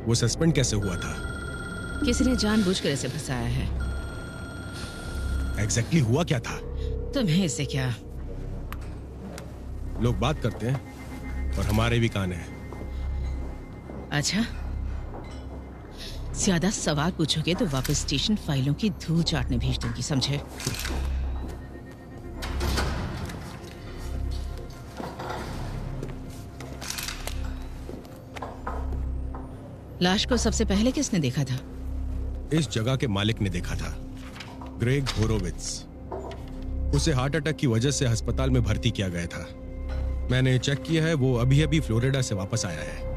वो सस्पेंड कैसे हुआ था? किसी ने जानबूझकर इसे फंसाया है। एग्जैक्टली हुआ क्या था? तुम्हें इससे क्या? लोग बात करते हैं और हमारे भी कान हैं। अच्छा, ज्यादा सवाल पूछोगे तो वापस स्टेशन फाइलों की धूल चाटने भेज दूंगी, समझे? लाश को सबसे पहले किसने देखा था? इस जगह के मालिक ने देखा था, ग्रेग होरोविट्ज। उसे हार्ट अटैक की वजह से अस्पताल में भर्ती किया गया था। मैंने चेक किया है, वो अभी अभी फ्लोरिडा से वापस आया है।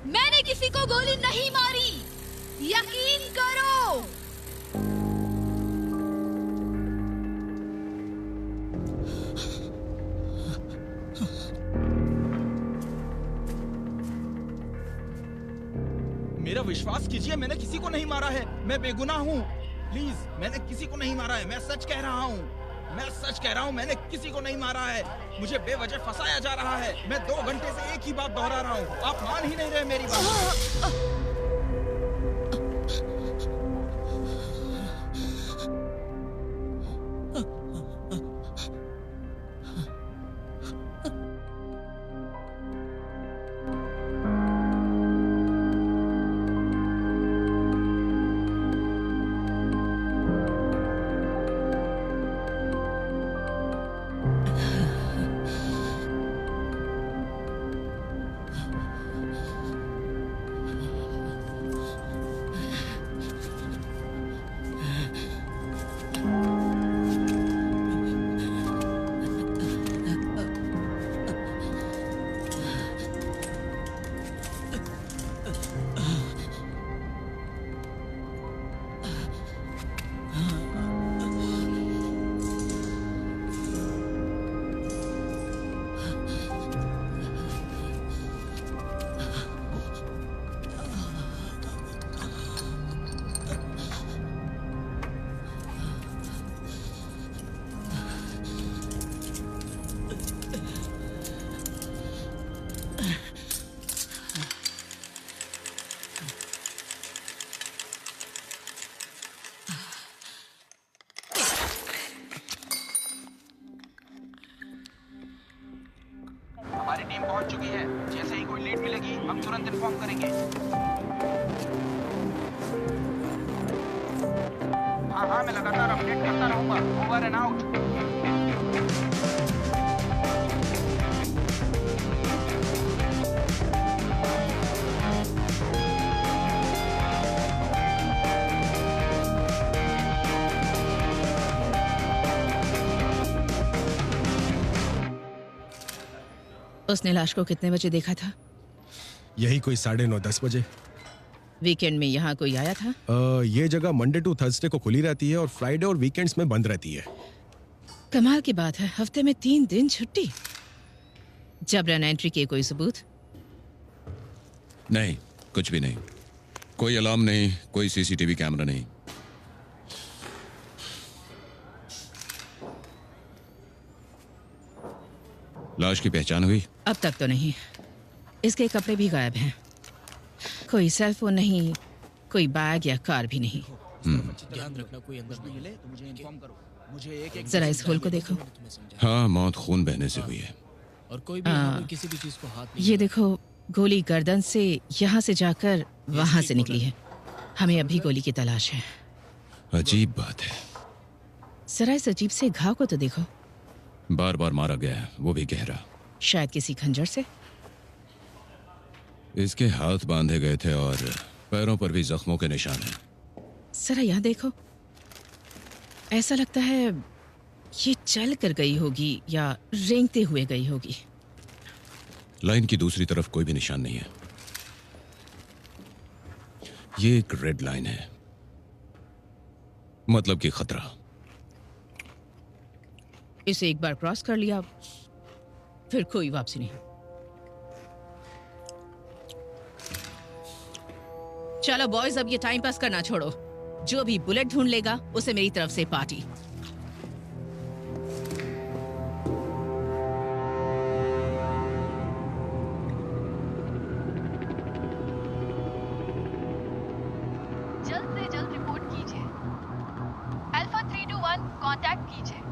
मैंने किसी को गोली नहीं मारी, यकीन करो। मेरा विश्वास कीजिए, मैंने किसी को नहीं मारा है। मैं बेगुनाह हूँ। प्लीज, मैंने किसी को नहीं मारा है। मैं सच कह रहा हूँ। मैं सच कह रहा हूँ, मैंने किसी को नहीं मारा है। मुझे बेवजह फंसाया जा रहा है। मैं 2 घंटे से एक ही बात दोहरा रहा हूँ। आप मान ही नहीं रहे मेरी बात। हमारी टीम पहुंच चुकी है। जैसे ही कोई लीड मिलेगी हम तुरंत इन्फॉर्म करेंगे। हाँ, मैं लगातार अपडेट करता रहूंगा। Over and out. उसने लाश को कितने बजे देखा था? यही कोई 9:30-10 बजे। वीकेंड में यहाँ कोई आया था? ये जगह मंडे टू थर्सडे को खुली रहती है और फ्राइडे और वीकेंड्स में बंद रहती है। कमाल की बात है, हफ्ते में 3 दिन छुट्टी। जबरन एंट्री के कोई सबूत? नहीं, कुछ भी नहीं। कोई अलार्म नहीं, कोई सीसीटीवी कैमरा नहीं। लाश की पहचान हुई? अब तक तो नहीं। इसके कपड़े भी गायब हैं। कोई सेल फोन नहीं, कोई बैग या कार भी नहीं। ध्यान रखना, कोई अंदर नहीं मिले तो मुझे इन्फॉर्म करो। मुझे एक जरा इस होल को देखो। हाँ, मौत खून बहने से हुई है। और कोई भी किसी भी चीज को हाथ नहीं। ये देखो, गोली गर्दन से यहाँ से जाकर वहां से निकली है। हमें अभी गोली की तलाश है। अजीब बात है, जरा इस अजीब से घाव को तो देखो। बार बार मारा गया है, वो भी गहरा। शायद किसी खंजर से। इसके हाथ बांधे गए थे और पैरों पर भी जख्मों के निशान हैं। जरा यहाँ देखो, ऐसा लगता है ये चल कर गई होगी या रेंगते हुए गई होगी। लाइन की दूसरी तरफ कोई भी निशान नहीं है। ये एक रेड लाइन है, मतलब कि खतरा। इसे एक बार क्रॉस कर लिया, फिर कोई वापसी नहीं। चलो बॉयज, अब ये टाइम पास करना छोड़ो। जो भी बुलेट ढूंढ लेगा उसे मेरी तरफ से पार्टी। जल्द से जल्द रिपोर्ट कीजिए। अल्फा 321 कांटेक्ट कीजिए।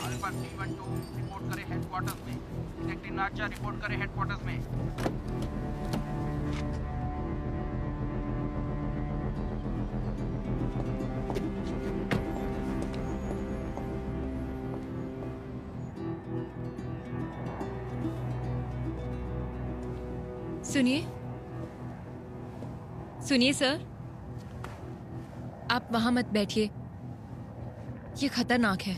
अल्फा 312 रिपोर्ट करें हेडक्वार्टर्स में। डिटेक्टिव नाचा रिपोर्ट करें हेडक्वार्टर्स में। सुनिए सुनिए सर, आप वहां मत बैठिए, ये खतरनाक है।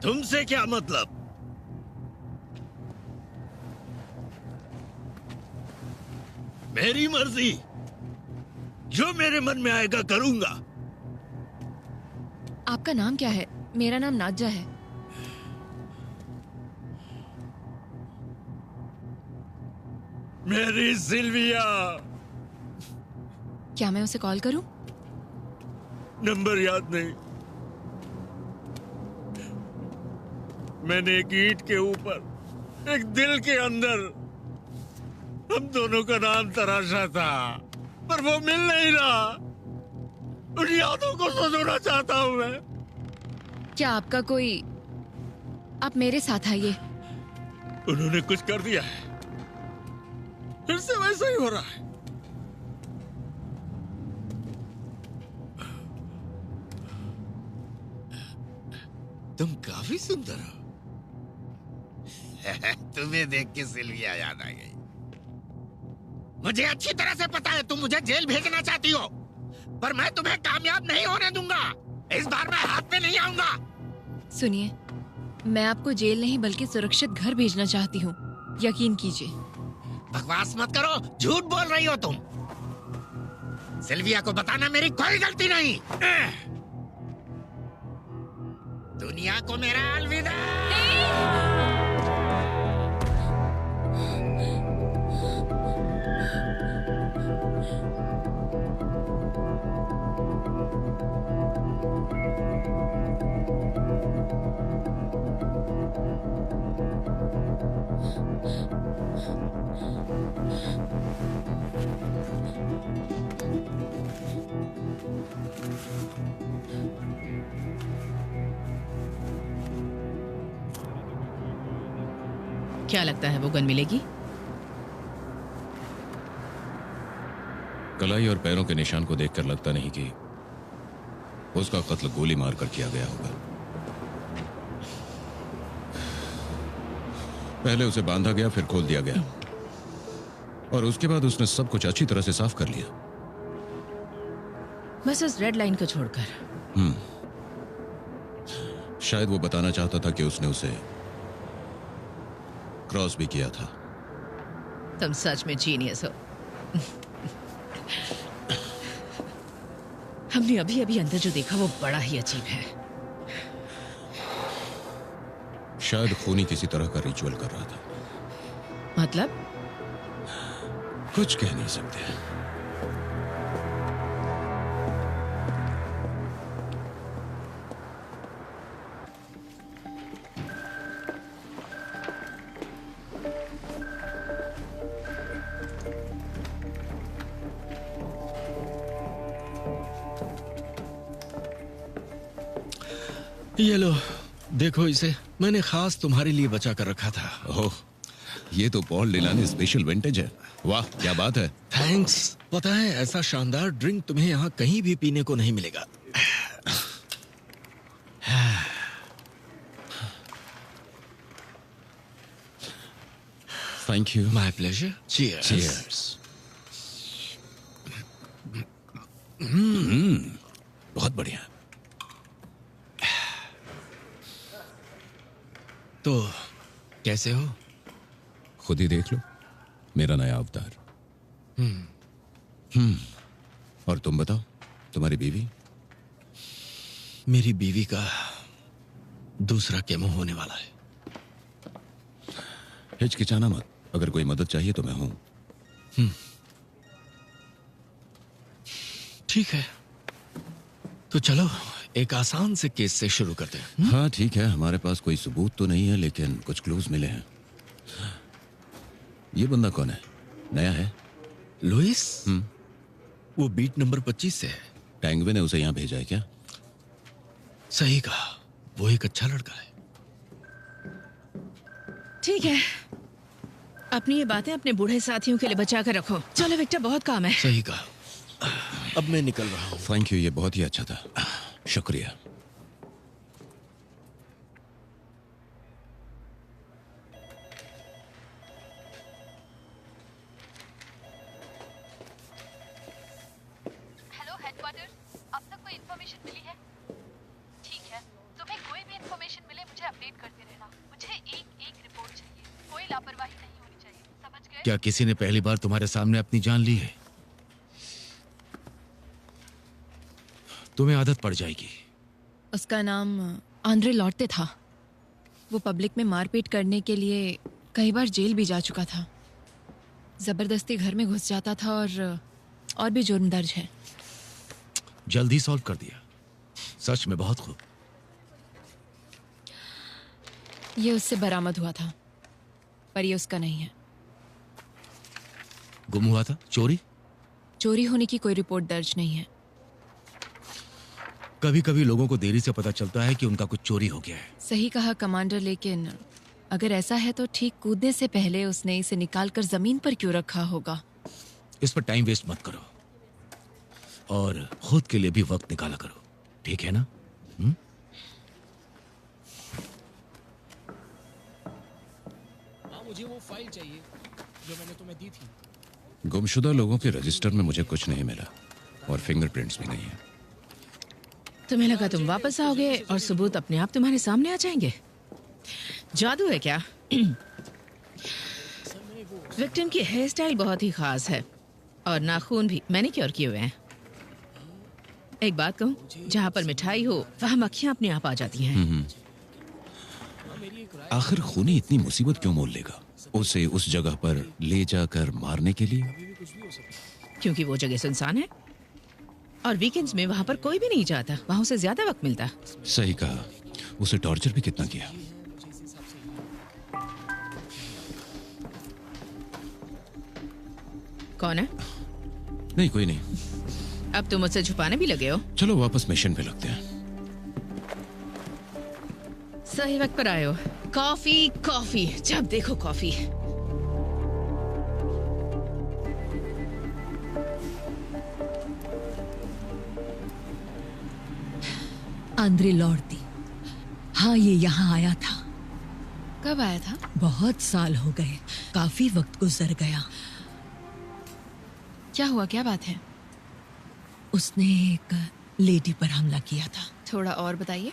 तुमसे क्या मतलब? मेरी मर्जी, जो मेरे मन में आएगा करूंगा। आपका नाम क्या है? मेरा नाम नाजा है। मेरी सिल्विया। क्या मैं उसे कॉल करूं? नंबर याद नहीं। मैंने एक ईंट के ऊपर, एक दिल के अंदर हम दोनों का नाम तराशा था, पर वो मिल नहीं रहा। उन यादों को संजोना चाहता हूं मैं। क्या आपका कोई... आप मेरे साथ आइए। उन्होंने कुछ कर दिया है, फिर से वैसा ही हो रहा है। तुम काफी सुंदर हो। तुम्हें देख के सिल्विया याद आ गई। मुझे अच्छी तरह से पता है तुम मुझे जेल भेजना चाहती हो, पर मैं तुम्हें कामयाब नहीं होने दूंगा। इस बार मैं हाथ में नहीं आऊंगा। सुनिए, मैं आपको जेल नहीं बल्कि सुरक्षित घर भेजना चाहती हूँ, यकीन कीजिए। बकवास मत करो, झूठ बोल रही हो तुम। सिल्विया को बताना मेरी कोई गलती नहीं। दुनिया को मेरा अलविदा। क्या लगता है वो गन मिलेगी? कलाई और पैरों के निशान को देखकर लगता नहीं कि उसका कत्ल गोली मारकर किया गया होगा। पहले उसे बांधा गया, फिर खोल दिया गया, और उसके बाद उसने सब कुछ अच्छी तरह से साफ कर लिया। बस उस रेड लाइन को छोड़कर। शायद वो बताना चाहता था कि उसने उसे क्रॉस भी किया था। तुम सच में जीनियस हो। हमने अभी अभी अंदर जो देखा वो बड़ा ही अजीब है। शायद खूनी किसी तरह का रिचुअल कर रहा था। मतलब? कुछ कह नहीं सकते। ये लो, देखो इसे, मैंने खास तुम्हारे लिए बचा कर रखा था। ओह, ये तो पॉल डिलानी स्पेशल विंटेज है। वाह, क्या बात है। थैंक्स। पता है, ऐसा शानदार ड्रिंक तुम्हें यहाँ कहीं भी पीने को नहीं मिलेगा। Thank you. My pleasure. Cheers. Cheers. बहुत बढ़िया। तो कैसे हो? खुद ही देख लो, मेरा नया अवतार। और तुम बताओ, तुम्हारी बीवी? मेरी बीवी का दूसरा केमो होने वाला है। हिचकिचाना मत, अगर कोई मदद चाहिए तो मैं हूं। ठीक है, तो चलो एक आसान से केस से शुरू करते हैं। हाँ ठीक है, हमारे पास कोई सबूत तो नहीं है, लेकिन कुछ क्लूज मिले हैं। ये बंदा कौन है? नया है? लुइस? वो बीट नंबर 25 से है। टैंगवे ने उसे यहाँ भेजा है क्या? सही कहा, वो एक अच्छा लड़का है। ठीक है, अपनी ये बातें अपने बूढ़े साथियों के लिए बचा कर रखो। चलो विक्टर, बहुत काम है। सही कहा। अब मैं निकल रहा हूँ। थैंक यू, ये बहुत ही अच्छा था। शुक्रिया। हेलो हेडक्वार्टर्स, अब तक कोई इन्फॉर्मेशन मिली है? ठीक है, तुम्हें कोई भी इन्फॉर्मेशन मिले मुझे अपडेट करते रहना। मुझे एक रिपोर्ट चाहिए, कोई लापरवाही नहीं होनी चाहिए, समझ गए? क्या किसी ने पहली बार तुम्हारे सामने अपनी जान ली है? तुम्हें आदत पड़ जाएगी। उसका नाम आंद्रे लॉर्टे था। वो पब्लिक में मारपीट करने के लिए कई बार जेल भी जा चुका था। जबरदस्ती घर में घुस जाता था और भी जुर्म दर्ज है। जल्दी सॉल्व कर दिया, सच में बहुत खूब। ये उससे बरामद हुआ था, पर ये उसका नहीं है। गुम हुआ था? चोरी? चोरी होने की कोई रिपोर्ट दर्ज नहीं है। कभी कभी लोगों को देरी से पता चलता है कि उनका कुछ चोरी हो गया है। सही कहा कमांडर, लेकिन अगर ऐसा है तो ठीक कूदने से पहले उसने इसे निकालकर जमीन पर क्यों रखा होगा? इस पर टाइम वेस्ट मत करो और खुद के लिए भी वक्त निकाला करो, ठीक है ना? मुझे वो फाइल चाहिए जो मैंने तुम्हें दी थी। गुमशुदा लोगों के रजिस्टर में मुझे कुछ नहीं मिला और फिंगरप्रिंट्स भी नहीं है। तुम्हें लगा तुम वापस आओगे और सबूत अपने आप तुम्हारे सामने आ जाएंगे? जादू है क्या? विक्टिम की हेयर स्टाइल बहुत ही खास है और नाखून भी मैनिक्योर किए हुए हैं। एक बात कहूँ, जहाँ पर मिठाई हो वहाँ मक्खियाँ अपने आप आ जाती हैं। आखिर खूनी इतनी मुसीबत क्यों मोल लेगा? उसे उस जगह पर ले जाकर मारने के लिए? क्योंकि वो जगह सुनसान है और वीकेंड्स में वहाँ पर कोई भी नहीं जाता। वहाँ उसे ज्यादा वक्त मिलता। सही कहा। उसे टॉर्चर भी कितना किया। कौन है? नहीं, कोई नहीं। अब तुम मुझसे छुपाने भी लगे हो। चलो वापस मिशन पे लगते हैं। सही वक्त पर आए हो। कॉफी कॉफी, जब देखो कॉफी। आंद्रे लॉर्टी, हाँ ये यहाँ आया था। कब आया था? बहुत साल हो गए, काफी वक्त गुजर गया। क्या हुआ, क्या बात है? उसने एक लेडी पर हमला किया था। थोड़ा और बताइए।